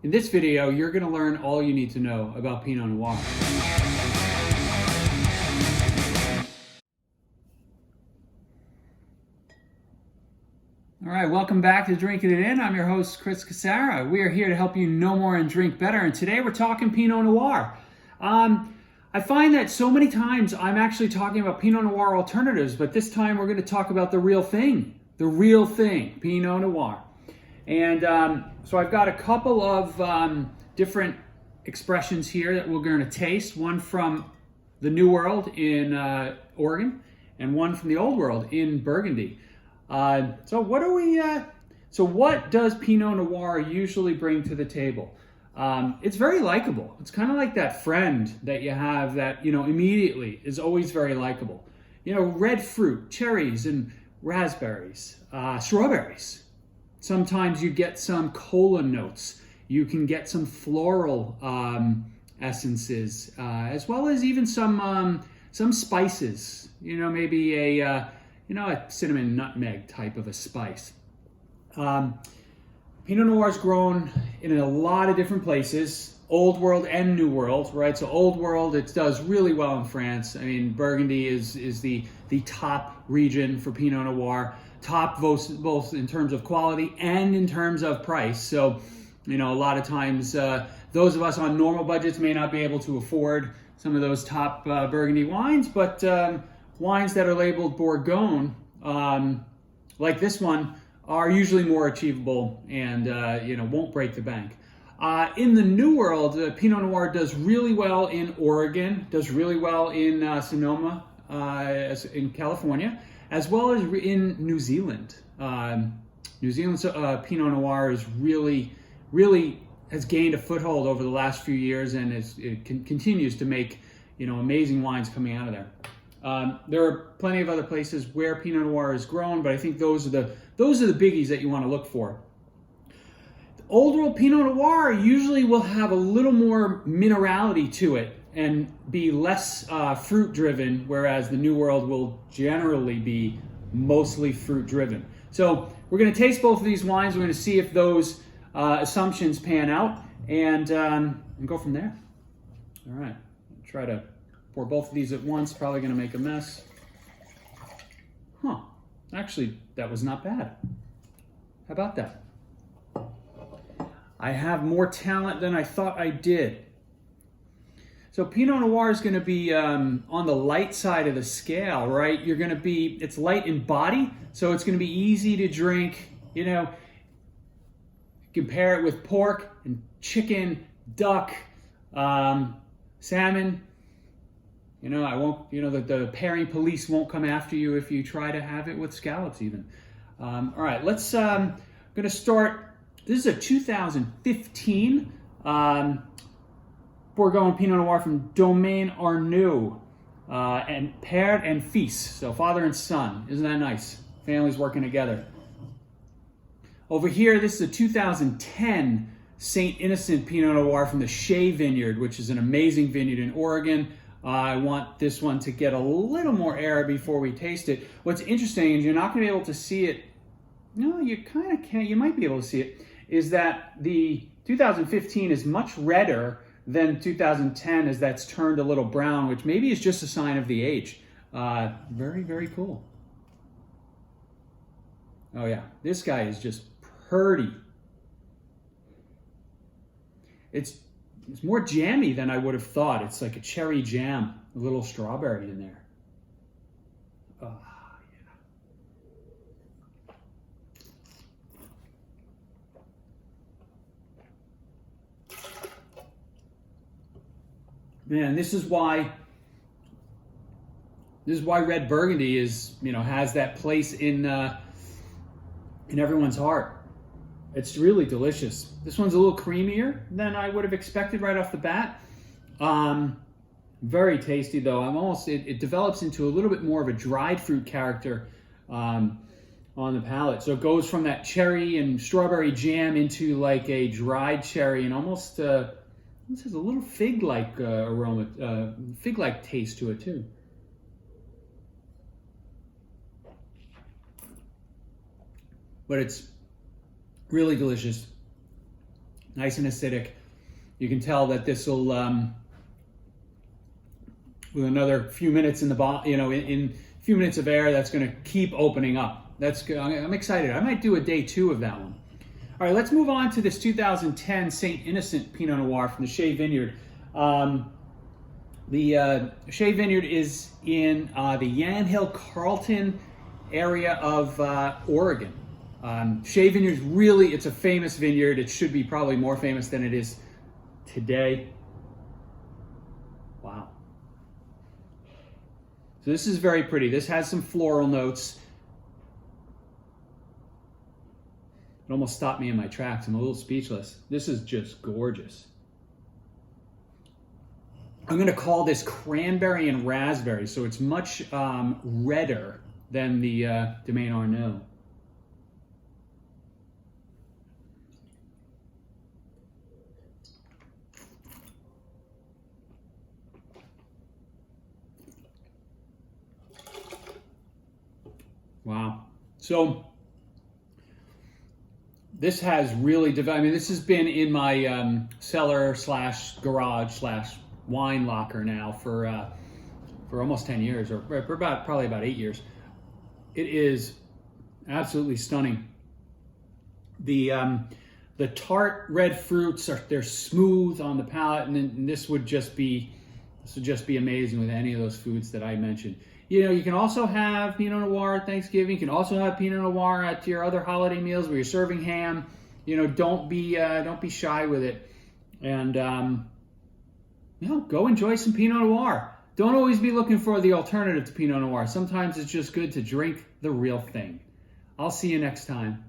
In this video, you're going to learn all you need to know about Pinot Noir. All right, welcome back to Drinking It In. I'm your host, Chris Casara. We are here to help you know more and drink better. And today we're talking Pinot Noir. I find that so many times I'm actually talking about Pinot Noir alternatives, but this time we're going to talk about the real thing, Pinot Noir. And so I've got a couple of different expressions here that we're going to taste. One from the New World in Oregon, and one from the Old World in Burgundy. So what does Pinot Noir usually bring to the table? It's very likable. It's kind of like that friend that you have that, immediately is always very likable. Red fruit, cherries and raspberries, strawberries. Sometimes you get some cola notes. You can get some floral essences, as well as even some spices. Maybe a cinnamon nutmeg type of a spice. Pinot Noir is grown in a lot of different places, Old World and New World, right? So Old World, it does really well in France. I mean, Burgundy is the top region for Pinot Noir, top both in terms of quality and in terms of price. So, a lot of times those of us on normal budgets may not be able to afford some of those top Burgundy wines, but wines that are labeled Bourgogne, like this one, are usually more achievable and won't break the bank. In the New World, Pinot Noir does really well in Oregon, does really well in Sonoma, in California, as well as in New Zealand. New Zealand's Pinot Noir is really has gained a foothold over the last few years, and it continues to make amazing wines coming out of there. There are plenty of other places where Pinot Noir is grown, but I think those are the biggies that you want to look for. Old World Pinot Noir usually will have a little more minerality to it and be less fruit driven, whereas the New World will generally be mostly fruit driven. So we're going to taste both of these wines. We're going to see if those assumptions pan out and go from there. All right, try to pour both of these at once, probably gonna make a mess. Actually, that was not bad. How about that? I have more talent than I thought I did. So Pinot Noir is gonna be on the light side of the scale, right? It's light in body, so it's gonna be easy to drink. Compare it with pork and chicken, duck, salmon. I won't, the Pere police won't come after you if you try to have it with scallops even. All right, I'm gonna start. This is a 2015 Bourgogne Pinot Noir from Domaine Arnoux, and Pere and Fils, so father and son. Isn't that nice? Families working together. Over here, this is a 2010 Saint Innocent Pinot Noir from the Shea Vineyard, which is an amazing vineyard in Oregon. I want this one to get a little more air before we taste it. What's interesting is you're not going to be able to see it. No, you kind of can. You might be able to see it. Is that the 2015 is much redder than 2010 as that's turned a little brown, which maybe is just a sign of the age. Very, very cool. Oh yeah, this guy is just pretty. It's more jammy than I would have thought. It's like a cherry jam, a little strawberry in there. Oh, yeah. Man, this is why red Burgundy is, has that place in everyone's heart. It's really delicious. This one's a little creamier than I would have expected right off the bat. Very tasty though. It develops into a little bit more of a dried fruit character on the palate. So it goes from that cherry and strawberry jam into like a dried cherry and almost, this has a little fig-like aroma, fig-like taste to it too. but it's really delicious. nice and acidic. You can tell that this will, with another few minutes in the bottle, in a few minutes of air, that's going to keep opening up. That's good. I'm excited. I might do a day 2 of that one. All right, let's move on to this 2010 St. Innocent Pinot Noir from the Shea Vineyard. The Shea Vineyard is in the Yamhill Carlton area of Oregon. Shea Vineyard really, it's a famous vineyard. It should be probably more famous than it is today. Wow. So this is very pretty. This has some floral notes. It almost stopped me in my tracks. I'm a little speechless. This is just gorgeous. I'm going to call this cranberry and raspberry, so it's much redder than the Domaine Arnoux. Wow. So this has really developed. I mean, this has been in my cellar / garage / wine locker now for almost 10 years, or for probably about 8 years. It is absolutely stunning. The tart red fruits they're smooth on the palate, and this would just be amazing with any of those foods that I mentioned. You can also have Pinot Noir at Thanksgiving. You can also have Pinot Noir at your other holiday meals where you're serving ham. Don't be shy with it, and go enjoy some Pinot Noir. Don't always be looking for the alternative to Pinot Noir. Sometimes it's just good to drink the real thing. I'll see you next time.